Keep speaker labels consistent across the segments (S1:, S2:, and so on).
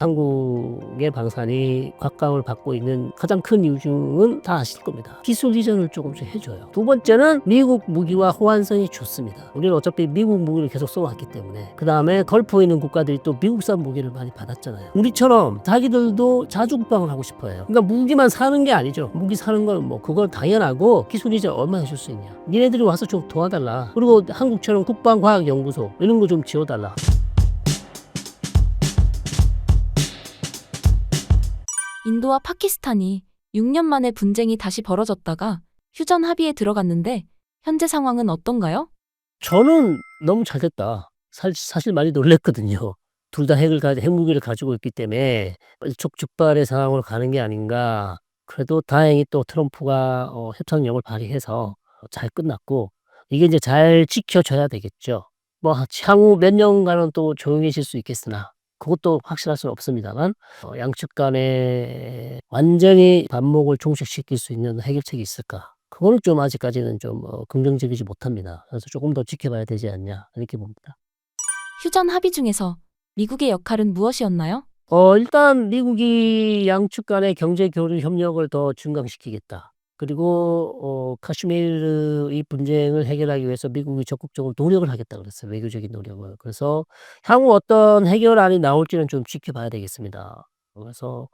S1: 한국의 방산이 각광을 받고 있는 가장 큰 이유 중은 다 아실 겁니다. 기술 이전을 조금씩 해줘요. 두 번째는 미국 무기와 호환성이 좋습니다. 우리는 어차피 미국 무기를 계속 써왔기 때문에. 그 다음에 걸프에 있는 국가들이 또 미국산 무기를 많이 받았잖아요. 우리처럼 자기들도 자주 국방을 하고 싶어해요. 그러니까 무기만 사는 게 아니죠. 무기 사는 건 뭐 그건 당연하고 기술 이전 얼마나 해줄 수 있냐. 니네들이 와서 좀 도와달라. 그리고 한국처럼 국방과학연구소 이런 거 좀 지어달라.
S2: 인도와 파키스탄이 6년 만에 분쟁이 다시 벌어졌다가 휴전 합의에 들어갔는데 현재 상황은 어떤가요?
S1: 저는 너무 잘 됐다. 사실 많이 놀랬거든요. 둘 다 핵무기를 가지고 있기 때문에 일촉즉발의 상황으로 가는 게 아닌가. 그래도 다행히 또 트럼프가 협상력을 발휘해서 잘 끝났고 이게 이제 잘 지켜져야 되겠죠. 뭐 향후 몇 년간은 또 조용해질 수 있겠으나 그것도 확실할 수는 없습니다만 양측 간에 완전히 반목을 종식시킬 수 있는 해결책이 있을까? 그거는 좀 아직까지는 좀 긍정적이지 못합니다. 그래서 조금 더 지켜봐야 되지 않냐 이렇게 봅니다.
S2: 휴전 합의 중에서 미국의 역할은 무엇이었나요?
S1: 일단 미국이 양측 간의 경제 교류 협력을 더 증강시키겠다. 그리고 카슈미르 이 분쟁을 해결하기 위해서 미국이 적극적으로 노력을 하겠다 그랬어요. 외교적인 노력을. 그래서 향후 어떤 해결안이 나올지는 좀 지켜봐야 되겠습니다. 그래서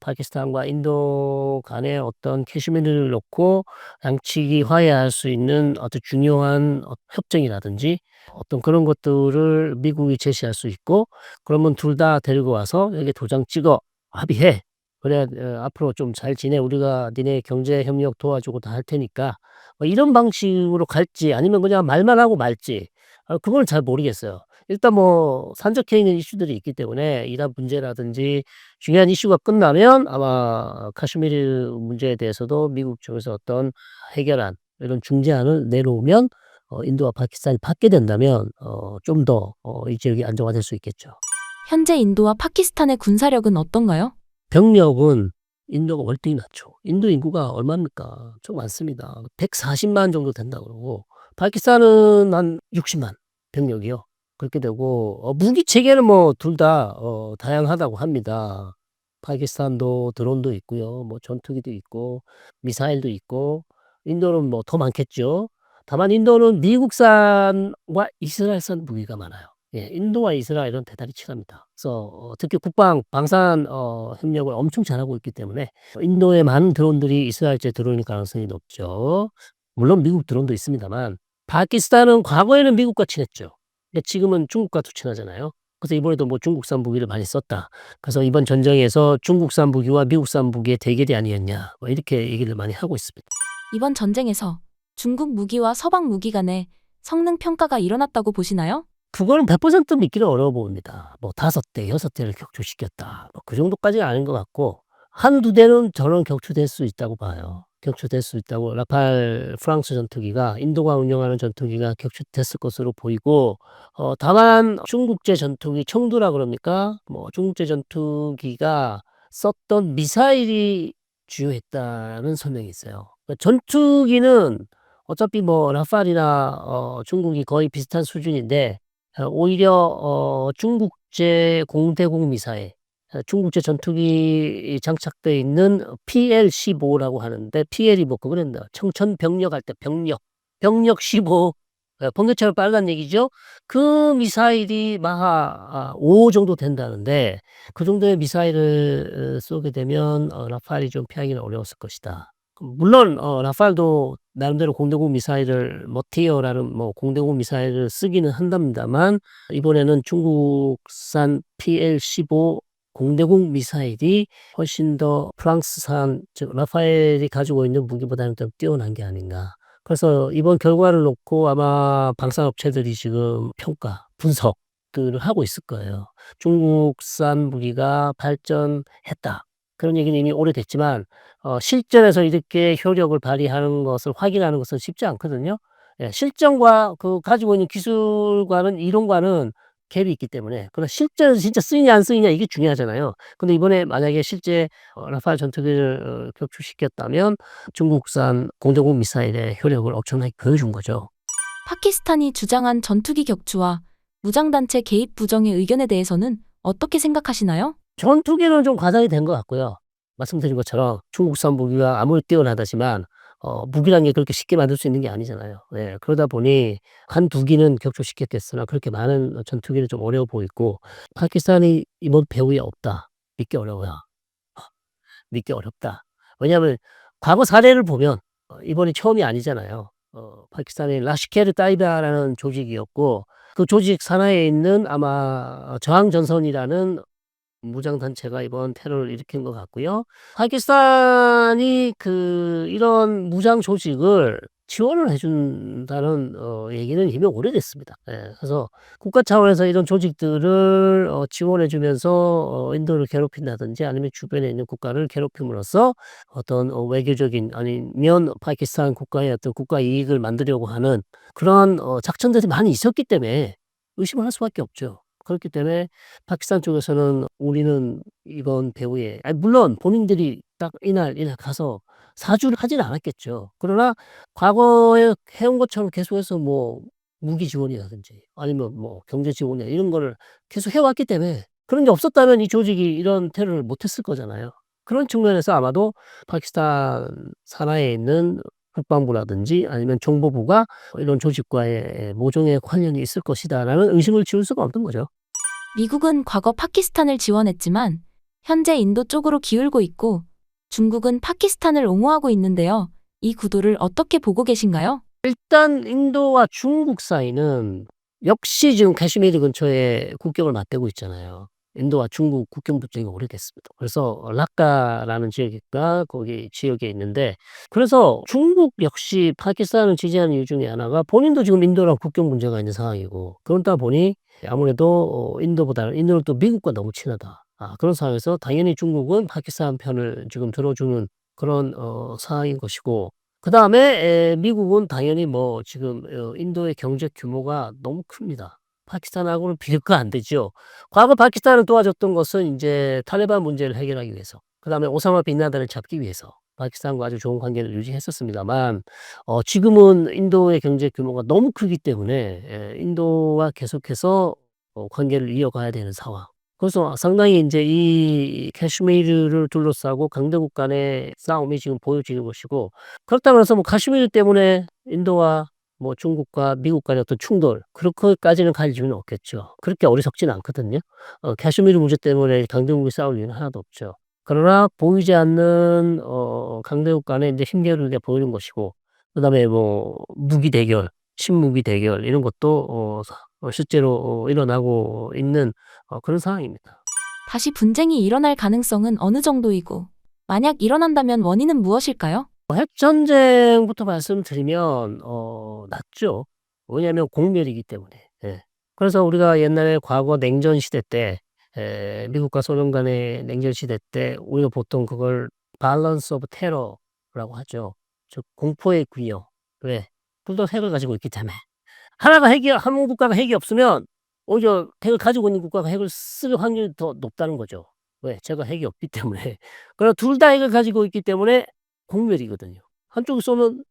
S1: 파키스탄과 인도 간의 어떤 캐슈미르를 놓고 양측이 화해할 수 있는 아주 중요한 협정이라든지 어떤 그런 것들을 미국이 제시할 수 있고 그러면 둘 다 데리고 와서 여기 도장 찍어 합의해. 그래야 앞으로 좀 잘 지내. 우리가 니네 경제 협력 도와주고 다 할 테니까. 뭐 이런 방식으로 갈지 아니면 그냥 말만 하고 말지. 그건 잘 모르겠어요. 일단 뭐 산적해 있는 이슈들이 있기 때문에 이란 문제라든지 중요한 이슈가 끝나면 아마 카슈미르 문제에 대해서도 미국 쪽에서 어떤 해결안 이런 중재안을 내놓으면 인도와 파키스탄이 받게 된다면 좀 더 이 지역이 안정화될 수 있겠죠.
S2: 현재 인도와 파키스탄의 군사력은 어떤가요?
S1: 병력은 인도가 월등히 많죠. 인도 인구가 얼마입니까? 좀 많습니다. 140만 정도 된다고 그러고 파키스탄은 한 60만 병력이요. 그렇게 되고 무기 체계는 뭐 둘 다 다양하다고 합니다. 파키스탄도 드론도 있고요. 뭐 전투기도 있고 미사일도 있고 인도는 뭐 더 많겠죠. 다만 인도는 미국산과 이스라엘산 무기가 많아요. 예, 인도와 이스라엘은 대단히 친합니다. 그래서 특히 국방 방산 협력을 엄청 잘하고 있기 때문에 인도의 많은 드론들이 이스라엘제 드론일 가능성이 높죠. 물론 미국 드론도 있습니다만 파키스탄은 과거에는 미국과 친했죠. 근데 지금은 중국과도 친하잖아요. 그래서 이번에도 뭐 중국산 무기를 많이 썼다. 그래서 이번 전쟁에서 중국산 무기와 미국산 무기의 대결이 아니었냐. 뭐 이렇게 얘기를 많이 하고 있습니다.
S2: 이번 전쟁에서 중국 무기와 서방 무기 간의 성능 평가가 일어났다고 보시나요?
S1: 그거는 100% 믿기는 어려워 보입니다. 뭐 5대, 6대를 격추시켰다. 뭐 그 정도까지는 아닌 것 같고 한두 대는 저는 격추될 수 있다고 봐요. 격추될 수 있다고 라팔 프랑스 전투기가 인도가 운영하는 전투기가 격추됐을 것으로 보이고 다만 중국제 전투기 청두라 그럽니까? 뭐 중국제 전투기가 썼던 미사일이 주요했다는 설명이 있어요. 그러니까 전투기는 어차피 뭐 라팔이나 중국이 거의 비슷한 수준인데 오히려 중국제 공대공 미사일 중국제 전투기 장착되어 있는 PL-15라고 하는데 PL이 뭐 그거는 청천벽력 할 때 병력 15 번개처럼 빨간 얘기죠. 그 미사일이 마하 5 정도 된다는데 그 정도의 미사일을 쏘게 되면 라팔이 좀 피하기는 어려웠을 것이다. 물론 라팔도 나름대로 공대공 미사일을 머티어라는 뭐 공대공 미사일을 쓰기는 한답니다만 이번에는 중국산 PL-15 공대공 미사일이 훨씬 더 프랑스산 즉 라파엘이 가지고 있는 무기보다는 좀 뛰어난 게 아닌가. 그래서 이번 결과를 놓고 아마 방산업체들이 지금 평가, 분석들을 하고 있을 거예요. 중국산 무기가 발전했다. 그런 얘기는 이미 오래됐지만 실전에서 이렇게 효력을 발휘하는 것을 확인하는 것은 쉽지 않거든요. 예, 실전과 그 가지고 있는 기술과는 이론과는 갭이 있기 때문에 그러나 실전에서 진짜 쓰이냐 안 쓰이냐 이게 중요하잖아요. 근데 이번에 만약에 실제 라팔 전투기를 격추시켰다면 중국산 공대공 미사일의 효력을 엄청나게 보여준 거죠.
S2: 파키스탄이 주장한 전투기 격추와 무장단체 개입 부정의 의견에 대해서는 어떻게 생각하시나요?
S1: 전투기는 좀 과장이 된 것 같고요. 말씀드린 것처럼 중국산 무기가 아무리 뛰어나다지만 무기란 게 그렇게 쉽게 만들 수 있는 게 아니잖아요. 예. 그러다 보니 1-2 기는 격추시켰겠으나 그렇게 많은 전투기는 좀 어려워 보이고 '파키스탄이 이번 배후에 없다.' 믿기 어려워요. 믿기 어렵다. 왜냐하면 과거 사례를 보면 이번이 처음이 아니잖아요. 파키스탄의 라시케르 따이바라는 조직이었고 그 조직 산하에 있는 아마 저항 전선이라는 무장 단체가 이번 테러를 일으킨 것 같고요. 파키스탄이 이런 무장 조직을 지원을 해 준다는 얘기는 이미 오래됐습니다. 예. 그래서 국가 차원에서 이런 조직들을 지원해 주면서 인도를 괴롭힌다든지 아니면 주변에 있는 국가를 괴롭힘으로써 어떤 외교적인 아니면 파키스탄 국가의 어떤 국가 이익을 만들려고 하는 그러한 작전들이 많이 있었기 때문에 의심을 할 수밖에 없죠. 그렇기 때문에 파키스탄 쪽에서는 우리는 이번 배후에 물론 본인들이 딱 이날 가서 사주를 하진 않았겠죠. 그러나 과거에 해온 것처럼 계속해서 뭐 무기 지원이라든지 아니면 뭐 경제 지원이나 이런 거를 계속 해 왔기 때문에 그런 게 없었다면 이 조직이 이런 테러를 못 했을 거잖아요. 그런 측면에서 아마도 파키스탄 산하에 있는 국방부라든지 아니면 정보부가 이런 조직과의 모종의 관련이 있을 것이다라는 의심을 지울 수가 없는 거죠.
S2: 미국은 과거 파키스탄을 지원했지만 현재 인도 쪽으로 기울고 있고 중국은 파키스탄을 옹호하고 있는데요. 이 구도를 어떻게 보고 계신가요?
S1: 일단 인도와 중국 사이는 역시 지금 카슈미르 근처에 국경을 맞대고 있잖아요. 인도와 중국 국경 분쟁이 오래됐습니다. 그래서 락카라는 지역가 거기 지역에 있는데 그래서 중국 역시 파키스탄을 지지하는 이유 중에 하나가 본인도 지금 인도랑 국경 문제가 있는 상황이고 그러다 보니 아무래도 인도는 또 미국과 너무 친하다. 그런 상황에서 당연히 중국은 파키스탄 편을 지금 들어주는 그런 상황인 것이고 그다음에 미국은 당연히 뭐 지금 인도의 경제 규모가 너무 큽니다. 파키스탄하고는 비교가 안 되죠. 과거 파키스탄을 도와줬던 것은 인제 탈레반 문제를 해결하기 위해서 그다음에 오사마 빈 라덴을 잡기 위해서 파키스탄과 아주 좋은 관계를 유지했었습니다만 지금은 인도의 경제 규모가 너무 크기 때문에 인도와 계속해서 관계를 이어가야 되는 상황. 그래서 상당히 인제 이 카슈미르를 둘러싸고 강대국 간의 싸움이 지금 보여지는 것이고 그렇다고 해서 뭐 카슈미르 때문에 인도와 뭐 중국과 미국 간의 어떤 충돌 그렇게까지는 갈 이유는 없겠죠. 그렇게 어리석지는 않거든요. 카슈미르 문제 때문에 강대국이 싸울 이유는 하나도 없죠. 그러나 보이지 않는 강대국 간의 인제 힘겨루기가 보이는 것이고 그다음에 뭐 무기 대결, 신무기 대결 이런 것도 실제로 일어나고 있는 그런 상황입니다.
S2: 다시 분쟁이 일어날 가능성은 어느 정도이고 만약 일어난다면 원인은 무엇일까요?
S1: 핵 전쟁부터 말씀드리면 낮죠. 왜냐하면 공멸이기 때문에. 예. 그래서 우리가 옛날에 과거 냉전 시대 때 미국과 소련 간의 냉전 시대 때 우리가 보통 그걸 balance of terror라고 하죠. 즉 공포의 균형. 왜? 둘 다 핵을 가지고 있기 때문에. 한 국가가 핵이 없으면 오히려 핵을 가지고 있는 국가가 핵을 쓸 확률이 더 높다는 거죠. 왜? 제가 핵이 없기 때문에. 그리고 둘 다 핵을 가지고 있기 때문에 공멸이거든요. 한쪽이 쏘면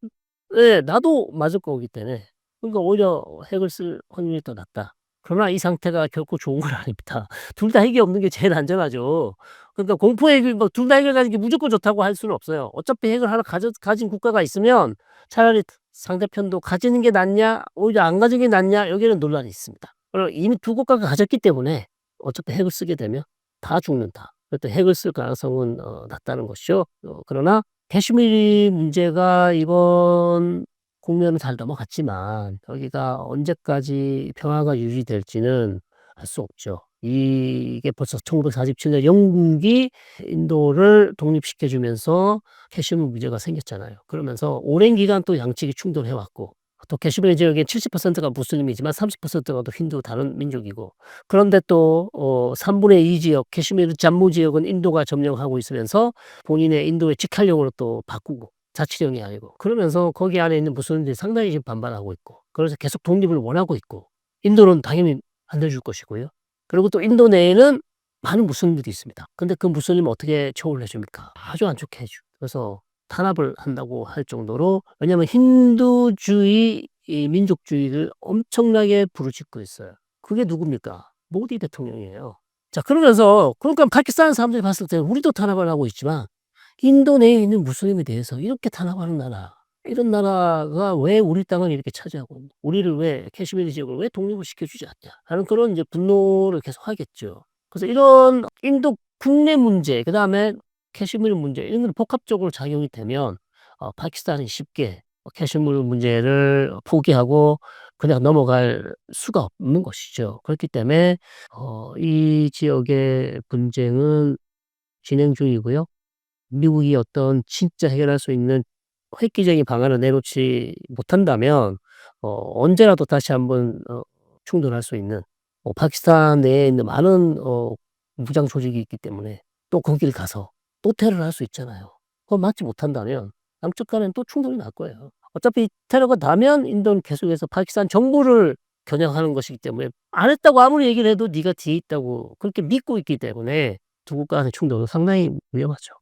S1: 나도 맞을 거기 때문에 그러니까 오히려 핵을 쓸 확률이 더 낮다. 그러나 이 상태가 결코 좋은 건 아닙니다. 둘 다 핵이 없는 게 제일 안전하죠. 그러니까 공포핵을 뭐 둘 다 핵을 가진 게 무조건 좋다고 할 수는 없어요. 어차피 핵을 하나 가진 국가가 있으면 차라리 상대편도 가지는 게 낫냐 오히려 안 가지는 게 낫냐 여기에는 논란이 있습니다. 그리고 이미 두 국가가 가졌기 때문에 어차피 핵을 쓰게 되면 다 죽는다. 그때 핵을 쓸 가능성은 낮다는 것이죠. 그러나 캐슈미르 문제가 이번 국면은 잘 넘어갔지만 여기가 언제까지 평화가 유지될지는 알 수 없죠. 이게 벌써 1947년 영국이 인도를 독립시켜 주면서 캐슈미르 문제가 생겼잖아요. 그러면서 오랜 기간 또 양측이 충돌해 왔고 또 캐슈미르 지역의 70%가 무슬림이지만 30%가 또 힌두 다른 민족이고 그런데 또 3분의 2 지역 캐슈미르 잠무 지역은 인도가 점령하고 있으면서 본인의 인도의 직할령으로 또 바꾸고 자치령이 아니고 그러면서 거기 안에 있는 무슬림들이 상당히 지금 반발하고 있고 그래서 계속 독립을 원하고 있고 인도는 당연히 안 내줄 것이고요. 그리고 또 인도 내에는 많은 무슬림들이 있습니다. 근데 그 무슬림을 어떻게 처우를 해 줍니까? 아주 안 좋게 해 줘. 그래서 탄압을 한다고 할 정도로 왜냐하면 힌두주의 이 민족주의를 엄청나게 부르짖고 있어요. 그게 누굽니까? 모디 대통령이에요. 자 그러면서 그러니까 파키스탄 사람들이 봤을 때는 우리도 탄압을 하고 있지만 인도 내에 있는 무슬림에 대해서 이렇게 탄압하는 나라, 이런 나라가 왜 우리 땅을 이렇게 차지하고 우리를 왜 캐시미르 지역을 왜 독립을 시켜주지 않냐 하는 그런 이제 분노를 계속 하겠죠. 그래서 이런 인도 국내 문제 그다음에 캐시미르 문제 이런 건 복합적으로 작용이 되면 파키스탄이 쉽게 캐시미르 문제를 포기하고 그냥 넘어갈 수가 없는 것이죠. 그렇기 때문에 이 지역의 분쟁은 진행 중이고요. 미국이 어떤 진짜 해결할 수 있는 획기적인 방안을 내놓지 못한다면 언제라도 다시 한번 충돌할 수 있는 파키스탄 내에 있는 많은 무장 조직이 있기 때문에 또 거길 가서 또 테러를 할 수 있잖아요. 그걸 막지 못한다면 양쪽 간에는 또 충돌이 날 거예요. 어차피 테러가 나면 인도는 계속해서 파키스탄 정부를 겨냥하는 것이기 때문에 안 했다고 아무리 얘기를 해도 네가 뒤에 있다고 그렇게 믿고 있기 때문에 두 국가 간의 충돌은 상당히 위험하죠.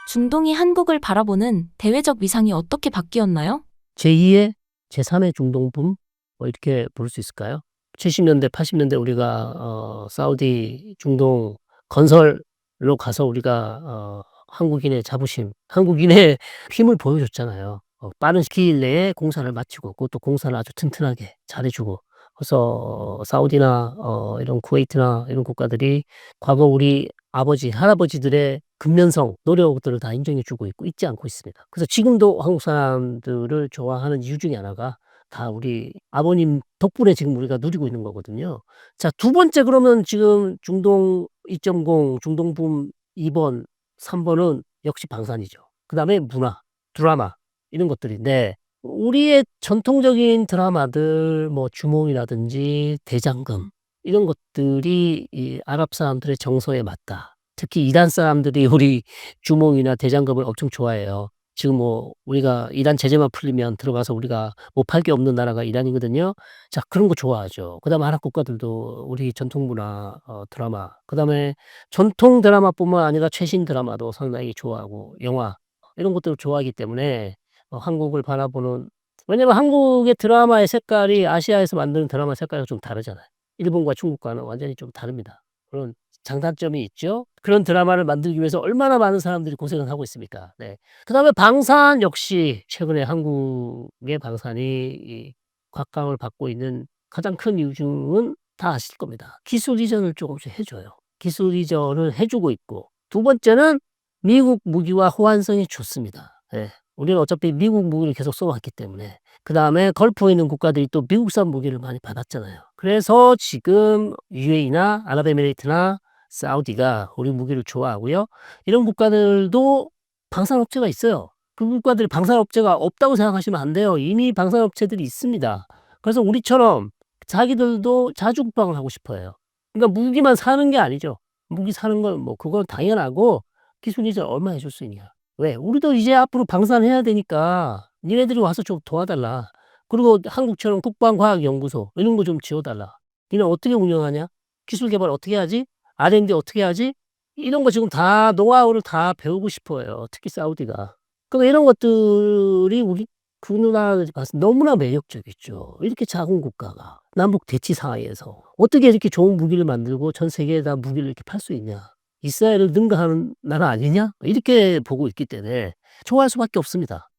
S2: 중동이 한국을 바라보는 대외적 위상이 어떻게 바뀌었나요?
S1: 제2의 제3의 중동붐 뭐 이렇게 부를 수 있을까요? 70년대 80년대 우리가 사우디 중동 건설로 가서 우리가 한국인의 자부심, 한국인의 힘을 보여줬잖아요. 빠른 시일 내에 공사를 마치고 그것도 공사를 아주 튼튼하게 잘해 주고 그래서 사우디나 이런 쿠웨이트나 이런 국가들이 과거 우리 아버지, 할아버지들의 근면성, 노력들을 다 인정해 주고 있고 있지 않고 있습니다. 그래서 지금도 한국 사람들을 좋아하는 이유 중에 하나가 다 우리 아버님 덕분에 지금 우리가 누리고 있는 거거든요. 자 두 번째 그러면 지금 중동 2.0 중동붐 2 번, 3 번은 역시 방산이죠. 그다음에 문화, 드라마 이런 것들인데 우리의 전통적인 드라마들 뭐 주몽이라든지 대장금 이런 것들이 이 아랍 사람들의 정서에 맞다. 특히 이란 사람들이 우리 주몽이나 대장금을 엄청 좋아해요. 지금 뭐 우리가 이란 제재만 풀리면 들어가서 우리가 못 팔 게 없는 나라가 이란이거든요. 자 그런 거 좋아하죠. 그다음에 아랍 국가들도 우리 전통 문화 드라마 그다음에 전통 드라마뿐만 아니라 최신 드라마도 상당히 좋아하고 영화 이런 것들을 좋아하기 때문에 한국을 바라보는 왜냐면 한국의 드라마의 색깔이 아시아에서 만드는 드라마 색깔과 좀 다르잖아요. 일본과 중국과는 완전히 좀 다릅니다. 그런 장단점이 있죠. 그런 드라마를 만들기 위해서 얼마나 많은 사람들이 고생을 하고 있습니까. 네. 그다음에 방산 역시 최근에 한국의 방산이 이 곽강을 받고 있는 가장 큰 이유 중은 다 아실 겁니다. 기술 이전을 조금씩 해 줘요. 기술 이전을 해 주고 있고 두 번째는 미국 무기와 호환성이 좋습니다. 예. 우리는 어차피 미국 무기를 계속 써 왔기 때문에. 그다음에 걸프에 있는 국가들이 또 미국산 무기를 많이 받았잖아요. 그래서 지금 UAE나 아랍에미레이트나 사우디가 우리 무기를 좋아하고요. 이런 국가들도 방산업체가 있어요. 그 국가들이 방산업체가 없다고 생각하시면 안 돼요. 이미 방산업체들이 있습니다. 그래서 우리처럼 자기들도 자주 국방을 하고 싶어 해요. 그러니까 무기만 사는 게 아니죠. 무기 사는 건 뭐 그건 당연하고 기술 이전 얼마 해줄 수 있냐. 왜? 우리도 이제 앞으로 방산해야 되니까 니네들이 와서 좀 도와달라. 그리고 한국처럼 국방과학연구소 이런 거 좀 지어 달라. 니네 어떻게 운영하냐? 기술 개발 어떻게 하지? R&D 어떻게 하지? 이런 거 지금 다 노하우를 다 배우고 싶어 해요. 특히 사우디가. 그러니까 이런 것들이 우리 그 누나들이 봤을 때 너무나 매력적이죠. 이렇게 작은 국가가 남북 대치 사이에서 어떻게 이렇게 좋은 무기를 만들고 전 세계에다 무기를 이렇게 팔 수 있냐. 이스라엘을 능가하는 나라 아니냐? 이렇게 보고 있기 때문에 좋아할 수밖에 없습니다.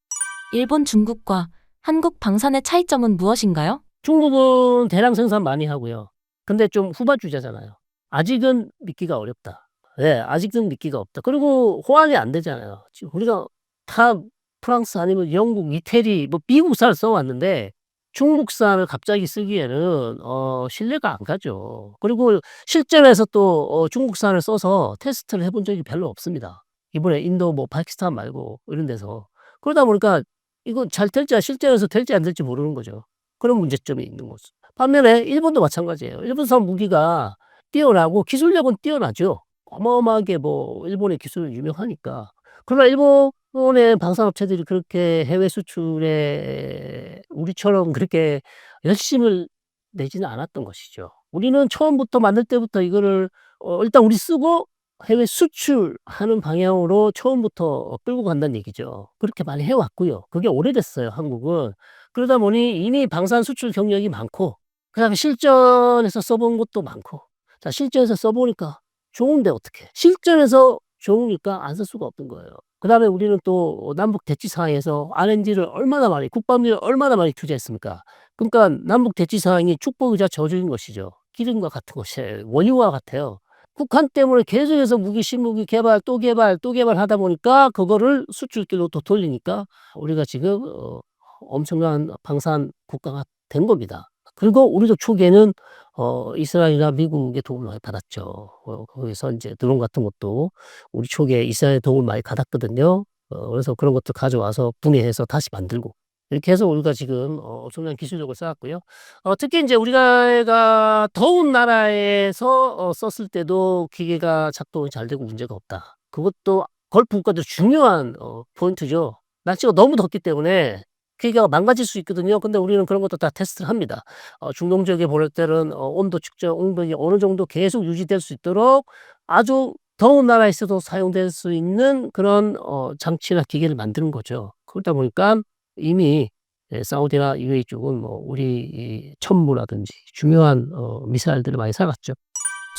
S2: 일본, 중국과 한국 방산의 차이점은 무엇인가요?
S1: 중국은 대량 생산 많이 하고요. 근데 좀 후발주자잖아요. 아직은 믿기가 어렵다. 네, 아직은 믿기가 없다. 그리고 호환이 안 되잖아요. 지금 우리가 다 프랑스 아니면 영국, 이태리, 뭐 미국산을 써왔는데 중국산을 갑자기 쓰기에는 신뢰가 안 가죠. 그리고 실전에서 또 중국산을 써서 테스트를 해본 적이 별로 없습니다. 이번에 인도 뭐 파키스탄 말고 이런 데서. 그러다 보니까 이거 잘 될지 실전에서 될지 안 될지 모르는 거죠. 그런 문제점이 있는 거죠. 반면에 일본도 마찬가지예요. 일본산 무기가 뛰어나고 기술력은 뛰어나죠. 어마어마하게 뭐 일본의 기술은 유명하니까. 그러나 일본의 방산업체들이 그렇게 해외 수출에 우리처럼 그렇게 열심을 내지는 않았던 것이죠. 우리는 처음부터 만들 때부터 이거를 일단 우리 쓰고 해외 수출하는 방향으로 처음부터 끌고 간다는 얘기죠. 그렇게 많이 해 왔고요. 그게 오래됐어요, 한국은. 그러다 보니 이미 방산 수출 경력이 많고 그다음에 실전에서 써본 것도 많고 자 실전에서 써 보니까 좋은데 어떻게. 실전에서 좋으니까 안 쓸 수가 없는 거예요. 그다음에 우리는 또 남북 대치 상황에서 R&D를 얼마나 많이 국방비를 얼마나 많이 투자했습니까? 그러니까 남북 대치 상황이 축복이자 저주인 것이죠. 기름과 같은 것이 원유와 같아요. 북한 때문에 계속해서 무기, 신무기 개발, 또 개발, 또 개발하다 보니까 그거를 수출길로 또 돌리니까 우리가 지금 엄청난 방산 국가가 된 겁니다. 그리고 우리도 초기에는 이스라엘이나 미국의 도움을 많이 받았죠. 거기서 인제 드론 같은 것도 우리 초기에 이스라엘의 도움을 많이 받았거든요. 그래서 그런 것들 가져와서 분해해서 다시 만들고 이렇게 해서 우리가 지금 엄청난 기술력을 쌓았고요. 특히 인제 우리가 더운 나라에서 썼을 때도 기계가 작동이 잘 되고 문제가 없다. 그것도 걸프 국가들 중요한 포인트죠. 날씨가 너무 덥기 때문에 기계가 망가질 수 있거든요. 근데 우리는 그런 것도 다 테스트를 합니다. 중동 지역에 보낼 때는 온도 측정, 온도가 어느 정도 계속 유지될 수 있도록 아주 더운 나라에서도 사용될 수 있는 그런 장치나 기계를 만드는 거죠. 그러다 보니까 이미 사우디나 UAE 쪽은 뭐 우리 이 천무라든지 중요한 미사일들을 많이 사 갔죠.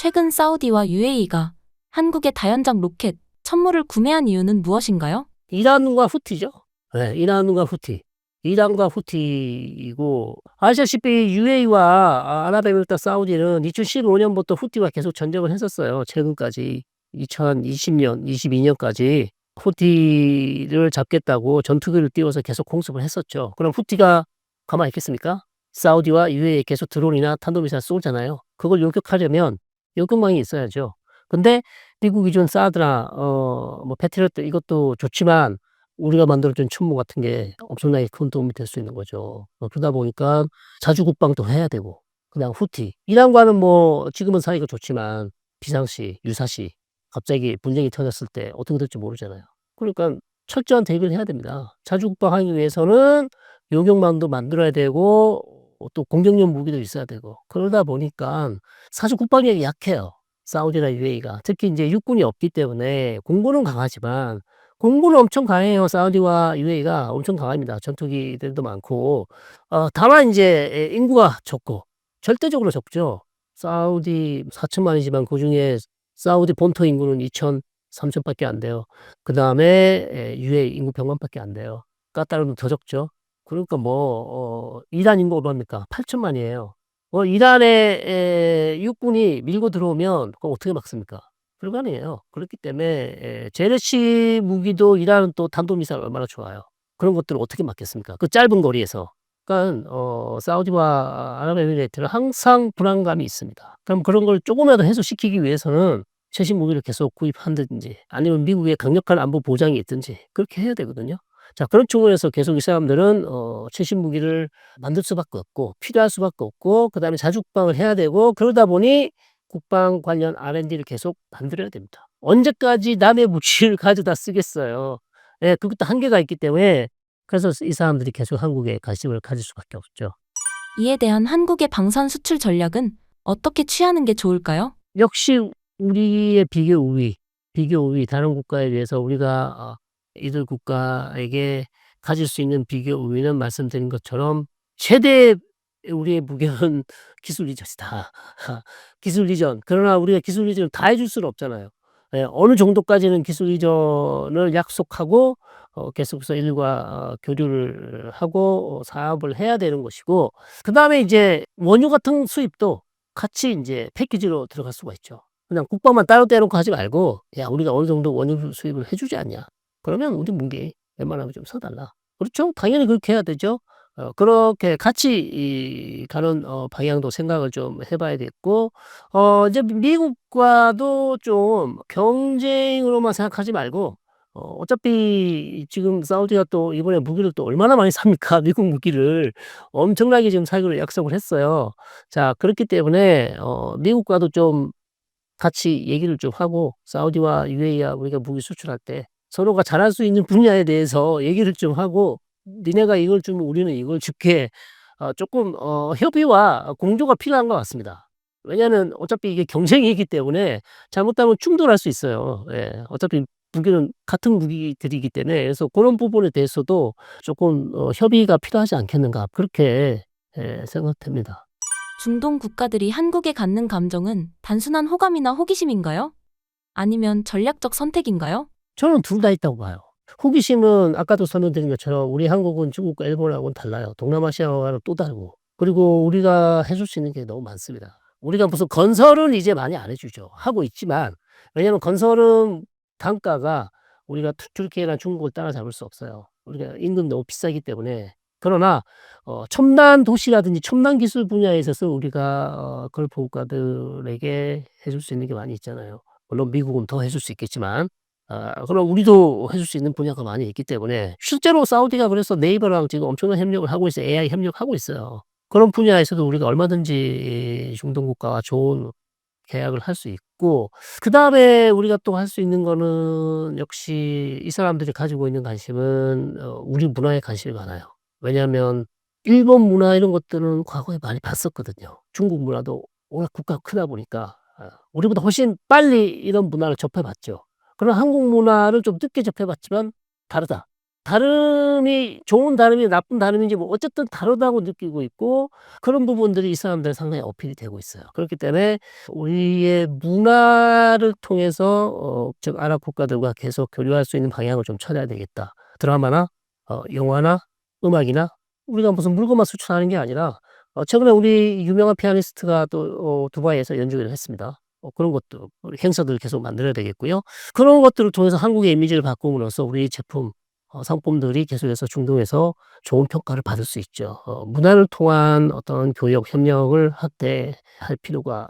S2: 최근 사우디와 UAE가 한국의 다연장 로켓 천무를 구매한 이유는 무엇인가요?
S1: 이란과 후티죠. 네, 이란과 후티. 이란과 후티이고 아시다시피 UAE와 아랍에미리트 사우디는 2015년부터 후티와 계속 전쟁을 했었어요. 최근까지 2020년, 22년까지 후티를 잡겠다고 전투기를 띄워서 계속 공습을 했었죠. 그럼 후티가 가만히 있겠습니까? 사우디와 UAE에 계속 드론이나 탄도미사일 쏘잖아요. 그걸 요격하려면 요격망이 있어야죠. 근데 미국이 준 사드나 뭐 패트리어트 이것도 좋지만 우리가 만들어 준 천무 같은 게 엄청나게 큰 도움이 될 수 있는 거죠. 그러다 보니까 자주 국방도 해야 되고 그다음 후티. 이란과는 뭐 지금은 사이가 좋지만 비상시, 유사시 갑자기 분쟁이 터졌을 때 어떻게 될지 모르잖아요. 그러니까 철저한 대비를 해야 됩니다. 자주 국방하기 위해서는 요격망도 만들어야 되고 또 공격용 무기도 있어야 되고 그러다 보니까 사실 국방력이 약해요. 사우디나 UAE가. 특히 인제 육군이 없기 때문에 공군은 강하지만 공군은 엄청 강해요. 사우디와 UAE가 엄청 강합니다. 전투기들도 많고. 다만 인제 인구가 적고 절대적으로 적죠. 사우디 4천만 이지만 그중에 사우디 본토 인구는 2천, 3천 밖에 안 돼요. 그다음에 UAE 인구 100만 밖에 안 돼요. 까따르는 더 적죠. 그러니까 뭐 이란 인구 얼마입니까? 8천만 이에요. 이란의 육군이 밀고 들어오면 그거 어떻게 막습니까? 불가능해요. 그렇기 때문에 재래식 무기도 이란은 또 탄도미사일 얼마나 좋아요. 그런 것들을 어떻게 막겠습니까? 그 짧은 거리에서. 그러니까 사우디와 아랍에미레이트는 항상 불안감이 있습니다. 그럼 그런 걸 조금이라도 해소시키기 위해서는 최신 무기를 계속 구입한다든지 아니면 미국의 강력한 안보 보장이 있든지 그렇게 해야 되거든요. 자 그런 측면에서 계속 이 사람들은 최신 무기를 만들 수밖에 없고 필요할 수밖에 없고 그다음에 자주 국방을 해야 되고 그러다 보니 국방 관련 R&D를 계속 만들어야 됩니다. 언제까지 남의 무기를 가져다 쓰겠어요. 예 그것도 한계가 있기 때문에 그래서 이 사람들이 계속 한국에 관심을 가질 수밖에 없죠.
S2: 이에 대한 한국의 방산 수출 전략은 어떻게 취하는 게 좋을까요?
S1: 역시 우리의 비교 우위 다른 국가에 비해서 우리가 이들 국가에게 가질 수 있는 비교 우위는 말씀드린 것처럼 최대의 우리의 무게는 기술 이전이다. 기술 이전. 그러나 우리가 기술 이전을 다 해줄 수는 없잖아요. 예 어느 정도까지는 기술 이전을 약속하고 계속해서 이들과 교류를 하고 사업을 해야 되는 것이고 그다음에 이제 원유 같은 수입도 같이 인제 패키지로 들어갈 수가 있죠. 그냥 국방만 따로 떼놓고 하지 말고 "야 우리가 어느 정도 원유 수입을 해 주지 않냐." 그러면 "우리 무기 웬만하면 좀 사 달라." 그렇죠. 당연히 그렇게 해야 되죠. 그렇게 같이 가는 방향도 생각을 좀 해 봐야겠고 이제 미국과도 좀 경쟁으로만 생각하지 말고 어차피 지금 사우디가 또 이번에 무기를 또 얼마나 많이 삽니까? 미국 무기를 엄청나게 지금 사기로 약속을 했어요. 자 그렇기 때문에 미국과도 좀 같이 얘기를 좀 하고 사우디와 UAE와 우리가 무기 수출할 때 서로가 잘할 수 있는 분야에 대해서 얘기를 좀 하고 "니네가 이걸 주면 우리는 이걸 줄게." 쪼끔 협의와 공조가 필요한 것 같습니다. 왜냐하면 어차피 이게 경쟁이기 때문에 잘못하면 충돌할 수 있어요. 예. 어차피 무기는 같은 무기들이기 때문에 그래서 고런 부분에 대해서도 쪼끔 협의가 필요하지 않겠는가 그렇게 생각됩니다.
S2: 중동 국가들이 한국에 갖는 감정은 단순한 호감이나 호기심인가요? 아니면 전략적 선택인가요?
S1: 저는 둘 다 있다고 봐요. 호기심은 아까도 설명드린 것처럼 우리 한국은 중국과 일본하고는 달라요. 동남아시아와는 또 다르고. 그리고 우리가 해줄 수 있는 게 너무 많습니다. 우리가 무슨 건설은 이제 많이 안 해주죠. 하고 있지만 왜냐하면 건설은 단가가 우리가 튀르키예나 중국을 따라잡을 수 없어요. 우리가 임금 너무 비싸기 때문에. 그러나 첨단 도시라든지 첨단 기술 분야에 있어서 우리가 그걸 보국가들에게 해줄 수 있는 게 많이 있잖아요. 물론 미국은 더 해줄 수 있겠지만 그럼 우리도 해줄 수 있는 분야가 많이 있기 때문에 실제로 사우디가 그래서 네이버랑 지금 엄청난 협력을 하고 있어요. AI 협력하고 있어요. 그런 분야에서도 우리가 얼마든지 중동 국가와 좋은 계약을 할 수 있고 그다음에 우리가 또 할 수 있는 거는 역시 이 사람들이 가지고 있는 관심은 우리 문화에 관심이 많아요. 왜냐하면 일본 문화 이런 것들은 과거에 많이 봤었거든요. 중국 문화도 워낙 국가가 크다 보니까 우리보다 훨씬 빨리 이런 문화를 접해 봤죠. 그러나 한국 문화를 좀 늦게 접해 봤지만 다르다. 다름이 좋은 다름이 나쁜 다름인지 뭐 어쨌든 다르다고 느끼고 있고 그런 부분들이 이 사람들은 상당히 어필이 되고 있어요. 그렇기 때문에 우리의 문화를 통해서 즉 아랍 국가들과 계속 교류할 수 있는 방향을 좀 찾아야 되겠다. 드라마나 영화나 음악이나 우리가 무슨 물건만 수출하는 게 아니라 최근에 우리 유명한 피아니스트가 또 두바이에서 연주회를 했습니다. 그런 것도 우리 행사들을 계속 만들어야 되겠고요. 그런 것들을 통해서 한국의 이미지를 바꿈으로써 우리 제품 상품들이 계속해서 중동에서 좋은 평가를 받을 수 있죠. 문화를 통한 어떤 교역 협력을 확대할 필요가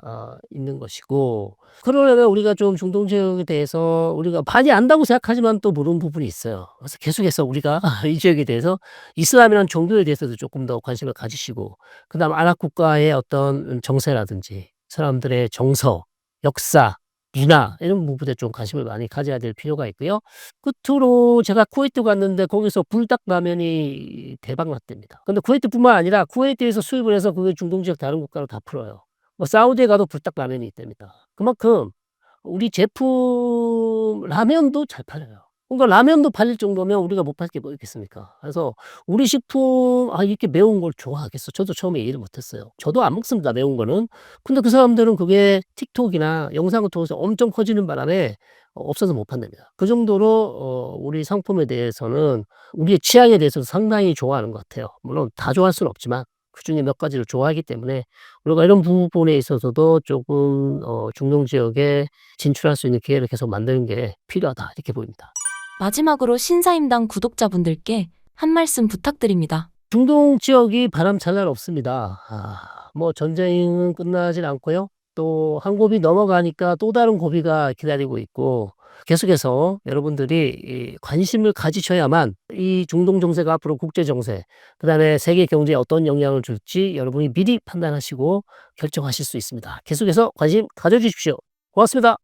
S1: 있는 것이고 그러려면 우리가 좀 중동 지역에 대해서 우리가 많이 안다고 생각하지만 또 모르는 부분이 있어요. 그래서 계속해서 우리가 이 지역에 대해서 이슬람이라는 종교에 대해서도 조금 더 관심을 가지시고 그다음 아랍 국가의 어떤 정세라든지 사람들의 정서, 역사, 문화 이런 부분에 좀 관심을 많이 가져야 될 필요가 있고요. 끝으로 제가 쿠웨이트 갔는데 거기서 불닭라면이 대박 났답니다. 근데 쿠웨이트뿐만 아니라 쿠웨이트에서 수입을 해서 그게 중동 지역 다른 국가로 다 풀어요. 뭐 사우디에 가도 불닭라면이 있답니다. 그만큼 우리 제품 라면도 잘 팔려요. 그러니까 라면도 팔릴 정도면 우리가 못 팔 게 뭐 있겠습니까? 그래서 우리 식품 이렇게 매운 걸 좋아하겠어. 저도 처음에 이해를 못 했어요. 저도 안 먹습니다, 매운 거는. 근데 그 사람들은 그게 틱톡이나 영상을 통해서 엄청 퍼지는 바람에 없어서 못 판답니다. 그 정도로 우리 상품에 대해서는 우리의 취향에 대해서 상당히 좋아하는 것 같아요. 물론 다 좋아할 수는 없지만 그중에 몇 가지를 좋아하기 때문에 우리가 이런 부분에 있어서도 조금 중동 지역에 진출할 수 있는 기회를 계속 만드는 게 필요하다 이렇게 보입니다.
S2: 마지막으로 신사임당 구독자분들께 한 말씀 부탁드립니다.
S1: 중동 지역이 바람잘 날 없습니다. 뭐 전쟁은 끝나질 않고요. 또 한 고비 넘어가니까 또 다른 고비가 기다리고 있고 계속해서 여러분들이 이 관심을 가지셔야만 이 중동 정세가 앞으로 국제 정세 그다음에 세계 경제에 어떤 영향을 줄지 여러분이 미리 판단하시고 결정하실 수 있습니다. 계속해서 관심 가져 주십시오. 고맙습니다.